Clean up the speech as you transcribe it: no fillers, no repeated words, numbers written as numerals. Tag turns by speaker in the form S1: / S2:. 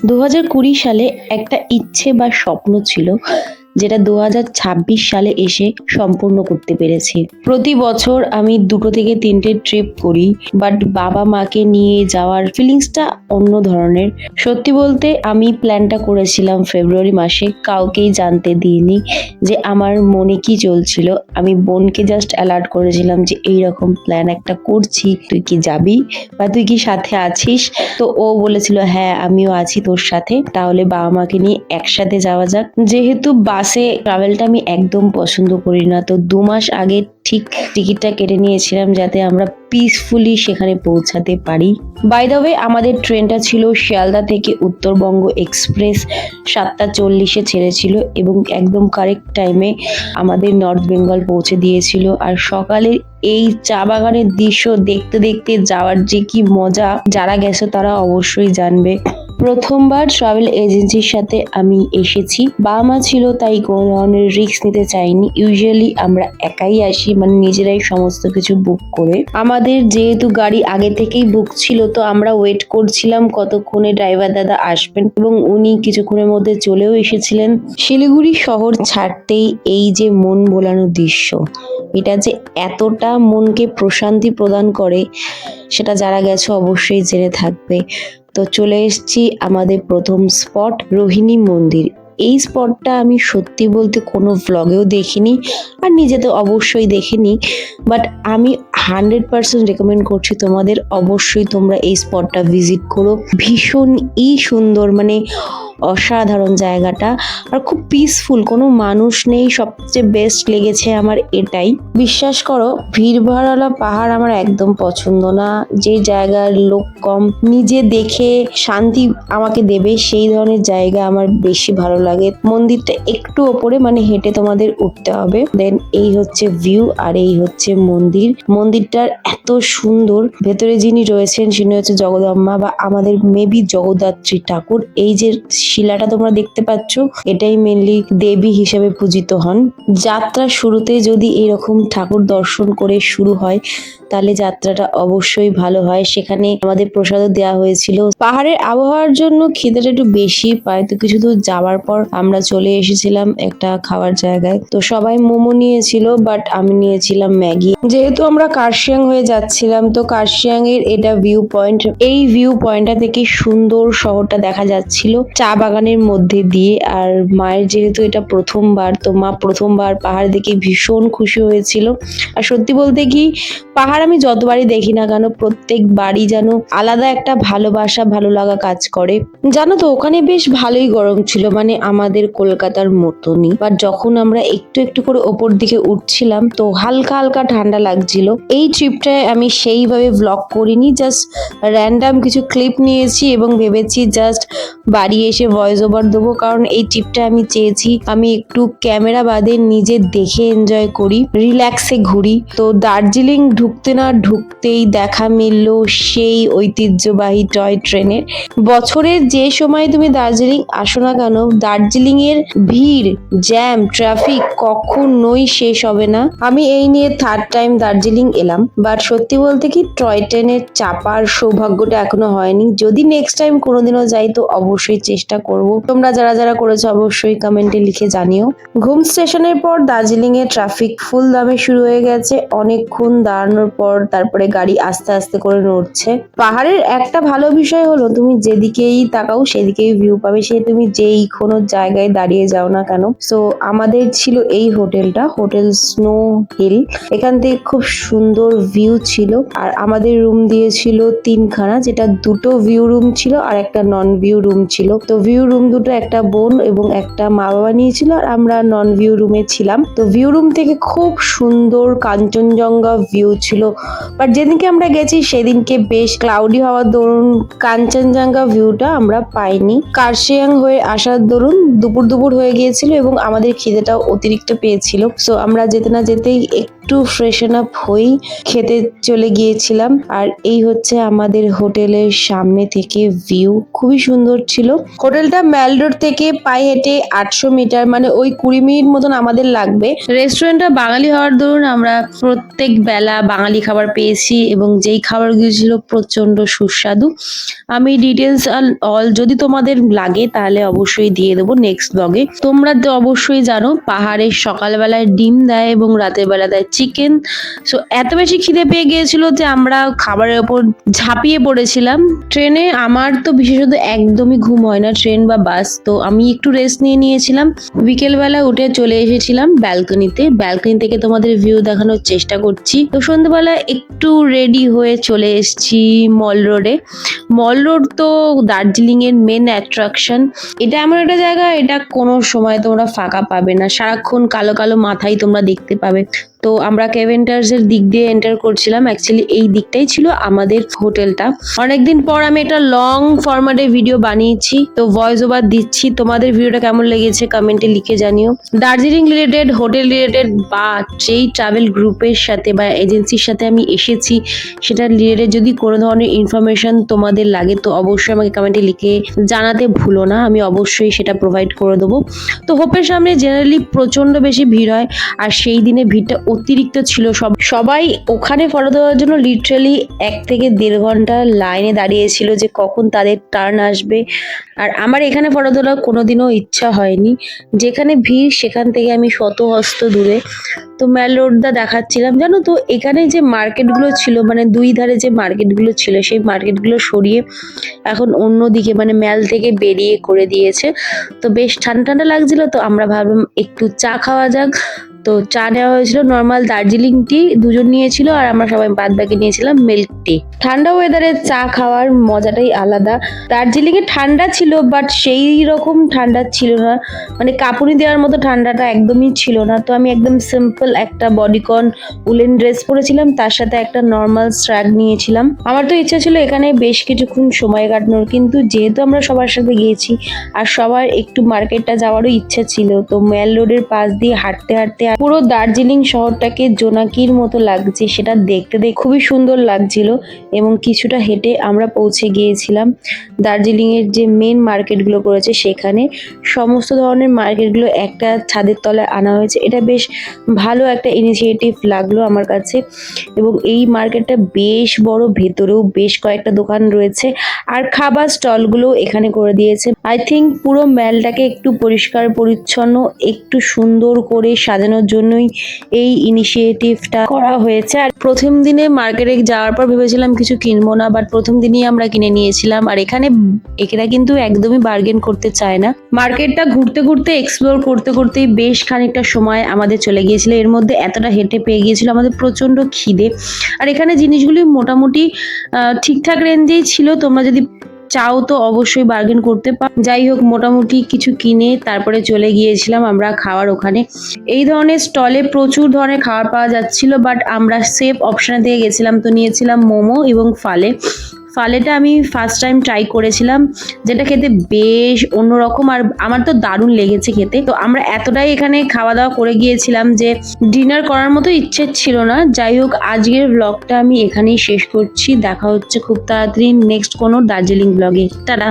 S1: 2020 সালে একটা ইচ্ছে বা স্বপ্ন ছিল, যেটা 2026 সালে এসে সম্পূর্ণ করতে পেরেছি। প্রতি বছর আমি 2 থেকে 3টে ট্রিপ করি, বাট বাবা মাকে নিয়ে যাওয়ার ফিলিংসটা অন্য ধরনের। সত্যি বলতে আমি প্ল্যানটা করেছিলাম ফেব্রুয়ারি মাসে, কাউকেই জানতে দিইনি যে আমার মনে কি চলছিল। আমি বোনকে জাস্ট অ্যালার্ট করেছিলাম যে এইরকম প্ল্যান একটা করছি, তুই কি যাবি বা তুই কি সাথে আছিস? তো ও বলেছিল হ্যাঁ আমিও আছি তোর সাথে, তাহলে বাবা মাকে নিয়ে একসাথে যাওয়া যাক। যেহেতু বাসে ট্রাভেলটা আমি একদম পছন্দ করি না, তো 2 মাস আগে ঠিক টিকিটটা কেটে নিয়েছিলাম যাতে আমরা পিসফুলি সেখানে পৌঁছাতে পারি। বাই দ্য ওয়ে, আমাদের ট্রেনটা ছিল শিয়ালদা থেকে উত্তরবঙ্গ এক্সপ্রেস, 7টা 40-এ ছেড়েছিল এবং একদম কারেক্ট টাইমে আমাদের নর্থ বেঙ্গল পৌঁছে দিয়েছিল। আর সকালে এই চা বাগানের দৃশ্য দেখতে দেখতে যাওয়ার যে কি মজা, যারা গেছো তারা অবশ্যই জানবে। প্রথমবার ট্রাভেল এজেন্সির সাথে আমি এসেছি, বাবা মা ছিল তাই কোনো ধরনের রিস্ক নিতে চাইনি। ইউজুয়ালি আমরা একাই আসি, মানে নিজেরাই সমস্ত কিছু বুক করে। আমাদের যেহেতু গাড়ি আগে থেকেই বুক ছিল, তো আমরা ওয়েট করছিলাম কতক্ষণে ড্রাইভার দাদা আসবেন, এবং উনি কিছুক্ষণের মধ্যে চলেও এসেছিলেন। শিলিগুড়ি শহর ছাড়তেই এই যে মন ভোলানো দৃশ্য, এটা যে এতটা মনকে প্রশান্তি প্রদান করে, সেটা যারা গেছো অবশ্যই জেনে থাকবে। তো চলে এসেছি আমাদের প্রথম স্পট, রোহিণী মন্দির। এই স্পটটা আমি সত্যি বলতে কোনো ভ্লগেও দেখিনি, আর নিজে তো অবশ্যই দেখিনি, বাট আমি 100% রেকমেন্ড করছি তোমাদের, অবশ্যই তোমরা এই স্পটটা ভিজিট করো। ভীষণই সুন্দর, মানে অসাধারণ জায়গাটা, আর খুব পিসফুল, কোনো মানুষ নেই। সবচেয়ে বেস্ট লেগেছে আমার এটাই। বিশ্বাস করো, ভিড়ভাড়ালা পাহাড় আমার একদম পছন্দ না। যে জায়গার লোক কম, নিজে দেখে শান্তি আমাকে দেবে, সেই ধরনের জায়গা আমার বেশি ভালো লাগে। মন্দিরটা একটু ওপরে, মানে হেঁটে তোমাদের উঠতে হবে। দেন এই হচ্ছে ভিউ, আর এই হচ্ছে মন্দির। মন্দিরটার এত সুন্দর, ভেতরে যিনি রয়েছেন তিনি হচ্ছে জগদম্বা বা আমাদের মেবি জগদ্ধাত্রী ঠাকুর। এই যে শিলাটা তোমরা দেখতে পাচ্ছ, এটাই মেনলি দেবী হিসেবে পূজিত হন। যাত্রা শুরুতে যদি এরকম ঠাকুর দর্শন করে শুরু হয়, তাহলে যাত্রাটা অবশ্যই ভালো হয়। সেখানে আমাদের প্রসাদও দেওয়া হয়েছিল। পাহাড়ের আবহাওয়ার জন্য খিদেটা একটু বেশি পায়, তো কিছু দূর যাওয়ার পর আমরা চলে এসেছিলাম একটা খাওয়ার জায়গায়। তো সবাই মোমো নিয়েছিল, বাট আমি নিয়েছিলাম ম্যাগি। যেহেতু আমরা কার্শিয়াং হয়ে যাচ্ছিলাম, তো কার্শিয়াং এর এটা ভিউ পয়েন্ট। এই ভিউ পয়েন্টটা থেকে সুন্দর শহরটা দেখা যাচ্ছিল চা বাগানের মধ্যে দিয়ে। আর মায়ের যেহেতু এটা প্রথমবার, তো মা প্রথমবার পাহাড় দেখে ভীষণ খুশি হয়েছিল। আর সত্যি বলতে কি, পাহাড় আমি যতবারই দেখি না কেন, প্রত্যেকবারই যেন আলাদা একটা ভালোবাসা ভালো লাগা কাজ করে। জানো তো, ওখানে বেশ ভালোই গরম ছিল, মানে আমাদের কলকাতার মতনই। বাট যখন আমরা একটু একটু করে ওপর দিকে উঠছিলাম, তো হালকা হালকা ঠান্ডা লাগছিল। এই ট্রিপটায় আমি সেইভাবে ব্লগ করিনি, জাস্ট র্যান্ডাম কিছু ক্লিপ নিয়েছি এবং ভেবেছি জাস্ট বাড়ি এসে ভয়েস ওভার দেবো, কারণ এই ট্রিপটা আমি চেয়েছি আমি একটু ক্যামেরা বাদে নিজে দেখে এনজয় করি, রিল্যাক্সে ঘুরি। তো দার্জিলিং ঢুকতে না ঢুকতেই দেখা মিলল সেই ঐতিহ্যবাহী টয় ট্রেনের। বছরের যে সময় তুমি দার্জিলিং আসো না কেন, দার্জিলিং এর ভিড়, জ্যাম, ট্রাফিক কখনোই শেষ হবে না। আমি এই নিয়ে 3rd টাইম দার্জিলিং এলাম, বাট সত্যি বলতে কি টয় ট্রেনের চাপার সৌভাগ্যটা এখনো হয়নি। যদি নেক্সট টাইম কোনোদিনও যাই তো অবশ্যই চেষ্টা করব। তোমরা যারা যারা করেছো অবশ্যই কমেন্টে লিখে জানিও। ঘুম স্টেশনের পর দার্জিলিং এ ট্রাফিক ফুল দামে শুরু হয়ে গেছে। অনেকক্ষণ দাঁড়ানোর পর তারপরে গাড়ি আস্তে আস্তে করে নড়ছে। পাহাড়ের একটা ভালো বিষয় হলো, তুমি যেদিকেই তাকাও সেদিকেই ভিউ পাবে, সে তুমি যেই কোনো জায়গায় দাঁড়িয়ে যাও না কেন। সো আমাদের ছিল এই হোটেলটা, হোটেল স্নো হিল। এখান থেকে খুব সুন্দর ভিউ ছিল। আর আমাদের রুম দিয়েছিল 3খানা, যেটা 2টো ভিউ রুম ছিল আর একটা নন ভিউ রুম ছিল। তো ভিউ রুম দুটো একটা বোন এবং একটা মা বাবা নিয়েছিল, আর আমরা নন ভিউ রুমে ছিলাম। তো ভিউ রুম থেকে খুব সুন্দর কাঞ্চনজঙ্ঘা ভিউ ছিল, বাট যেদিনকে আমরা গেছি সেদিনকে বেশ ক্লাউডি হওয়ার দরুন কাঞ্চনজঙ্ঘা ভিউটা আমরা পাইনি। কার্শিয়াং হয়ে আসার দরুন দুপুর দুপুর হয়ে গিয়েছিল এবং আমাদের খিদেটাও অতিরিক্ত পেয়েছিল। সো আমরা যেতে না যেতেই একটু একটু ফ্রেশন আপ হই খেতে চলে গিয়েছিলাম। আর এই হচ্ছে আমাদের হোটেলের সামনে থেকে ভিউ, খুবই সুন্দর ছিল। হোটেলটা ম্যাল রোড থেকে পায়ে হেঁটে 800 মিটার, মানে ওই 20 মিনিট মতন আমাদের লাগবে। রেস্টুরেন্টটা বাঙালি হওয়ার দরুন আমরা প্রত্যেক বেলা বাঙালি খাবার পেয়েছি এবং যেই খাবারগুলো ছিল প্রচন্ড সুস্বাদু। আমি ডিটেলস অল যদি তোমাদের লাগে তাহলে অবশ্যই দিয়ে দেবো নেক্সট ব্লগে। তোমরা তো অবশ্যই জানো পাহাড়ের সকালবেলায় ডিম দেয় এবং রাতের বেলা দেয় চিকেন। সো এত বেশি খিদে পেয়ে গিয়েছিল যে আমরা খাবারের ওপর ঝাঁপিয়ে পড়েছিলাম। ট্রেনে আমার তো বিশেষত একদমই ঘুম হয় না, ট্রেন বা বাস, তো আমি একটু রেস্ট নিয়েছিলাম। বিকেলবেলা উঠে চলে এসেছিলাম ব্যালকনিতে। ব্যালকনি থেকে তোমাদের ভিউ দেখানোর চেষ্টা করছি। তো সন্ধ্যেবেলা একটু রেডি হয়ে চলে এসেছি মল রোডে। মল রোড তো দার্জিলিং এর মেন অ্যাট্রাকশন। এটা এমন একটা জায়গা, এটা কোনো সময় তোমরা ফাঁকা পাবে না, সারাক্ষণ কালো কালো মাথাই তোমরা দেখতে পাবে। তো আমরা কেভেন্টার্স এর দিক দিয়ে এন্টার করছিলাম, অ্যাকচুয়ালি এই দিকটাই ছিল আমাদের হোটেলটা। অনেকদিন পর আমি একটা লং ফরম্যাটে ভিডিও বানিয়েছি, তো ভয়েস ওভার দিচ্ছি। তোমাদের ভিডিওটা কেমন লেগেছে কমেন্টে লিখে জানিও। দার্জিলিং রিলেটেড, হোটেল রিলেটেড বা যেই ট্রাভেল গ্রুপের সাথে বা এজেন্সির সাথে আমি এসেছি সেটা রিলেটেড যদি কোনো ধরনের ইনফরমেশন তোমাদের লাগে তো অবশ্যই আমাকে কমেন্টে লিখে জানাতে ভুলো না, আমি অবশ্যই সেটা প্রোভাইড করে দেবো। তো হোপের সামনে জেনারেলি প্রচন্ড বেশি ভিড় হয়, আর সেই দিনে ভিড়টা অতিরিক্ত ছিল। সবাই ওখানে ফটো দেওয়ার জন্য লিটারালি 1 থেকে 1.5 ঘন্টা লাইনে দাঁড়িয়েছিল যে কখন তাদের টার্ন আসবে। আর আমার এখানে ফটো তোলার কোনোদিনও ইচ্ছা হয়নি, যেখানে ভিড় সেখান থেকে আমি শত হস্ত দূরে। তো ম্যাল রোডটা দেখাচ্ছিলাম। জানো তো এখানে যে মার্কেটগুলো ছিল, মানে দুই ধারে যে মার্কেটগুলো ছিল সেই মার্কেটগুলো সরিয়ে এখন অন্যদিকে মানে ম্যাল থেকে বেরিয়ে করে দিয়েছে। তো বেশ ঠান্ডা ঠান্ডা লাগছিল, তো আমরা ভাবলাম একটু চা খাওয়া যাক। তো চা নেওয়া হয়েছিল নর্মাল দার্জিলিং টি, দুজন নিয়েছিল আর আমরা সবাই বাদ বাকি নিয়েছিলাম মিল্ক টি। ঠান্ডা ওয়েদারে চা খাওয়ার মজাটাই আলাদা। দার্জিলিং এ ঠান্ডা ছিল বাট সেই রকম ঠান্ডা ছিল না, মানে কাঁপুনি দেওয়ার মতো ঠান্ডাটা একদমই ছিল না। তো আমি একদম সিম্পল একটা বডিকন উলেন ড্রেস পরেছিলাম, তার সাথে একটা নর্মাল স্ট্র্যাগ নিয়েছিলাম। আমার তো ইচ্ছা ছিল এখানে বেশ কিছুক্ষণ সময় কাটানোর, কিন্তু যেহেতু আমরা সবার সাথে গিয়েছি আর সবার একটু মার্কেটটা যাওয়ারও ইচ্ছা ছিল, তো ম্যাল রোডের পাশ দিয়ে হাঁটতে হাঁটতে পুরো দার্জিলিং শহরটাকে জোনাকির মতো লাগছে, সেটা দেখতে খুবই সুন্দর লাগছিল। এবং কিছুটা হেঁটে আমরা পৌঁছে গিয়েছিলাম দার্জিলিং এর যে মেন মার্কেটগুলো করেছে সেখানে। সমস্ত ধরনের মার্কেটগুলো একটা ছাদের তলায় আনা হয়েছে, এটা বেশ ভালো একটা ইনিশিয়েটিভ লাগলো আমার কাছে। এবং এই মার্কেটটা বেশ বড়, ভেতরেও বেশ কয়েকটা দোকান রয়েছে আর খাবার স্টলগুলো এখানে করে দিয়েছে। আই থিঙ্ক পুরো ম্যালটাকে একটু পরিষ্কার পরিচ্ছন্ন, একটু সুন্দর করে সাজানোর জন্যই এই ইনিশিয়েটিভটা করা হয়েছে। আর প্রথম দিনে মার্কেটে যাওয়ার পর ভেবেছিলাম কিছু কিনবো না, বাট প্রথম দিনই আমরা কিনে নিয়েছিলাম। আর এখানে এরা কিন্তু একদমই বার্গেন করতে চায় না। মার্কেটটা ঘুরতে ঘুরতে এক্সপ্লোর করতে করতেই বেশ খানিকটা সময় আমাদের চলে গিয়েছিল। এর মধ্যে এতটা হেঁটে পেয়ে গিয়েছিল আমাদের প্রচন্ড খিদে। আর এখানে জিনিসগুলি মোটামুটি ঠিকঠাক রেঞ্জেই ছিল, তোমরা যদি চাও তো অবশ্যই বার্গেন করতে পারো। যাই হোক, মোটামুটি কিছু কিনে তারপরে চলে গিয়েছিলাম আমরা খাওয়ার ওখানে। এই ধরনের স্টলে প্রচুর ধরনের খাবার পাওয়া যাচ্ছিল, বাট আমরা সেফ অপশনে দিয়ে গেছিলাম, তো নিয়েছিলাম মোমো এবং ফালেটা আমি ফার্স্ট টাইম ট্রাই করেছিলাম, যেটা খেতে বেশ অন্যরকম আর আমার তো দারুণ লেগেছে খেতে। তো আমরা এতটাই এখানে খাওয়া দাওয়া করে গিয়েছিলাম যে ডিনার করার মতো ইচ্ছে ছিল না। যাই হোক, আজকের ব্লগটা আমি এখানেই শেষ করছি। দেখা হচ্ছে খুব তাড়াতাড়ি নেক্সট কোনো দার্জিলিং ব্লগে। টাটা।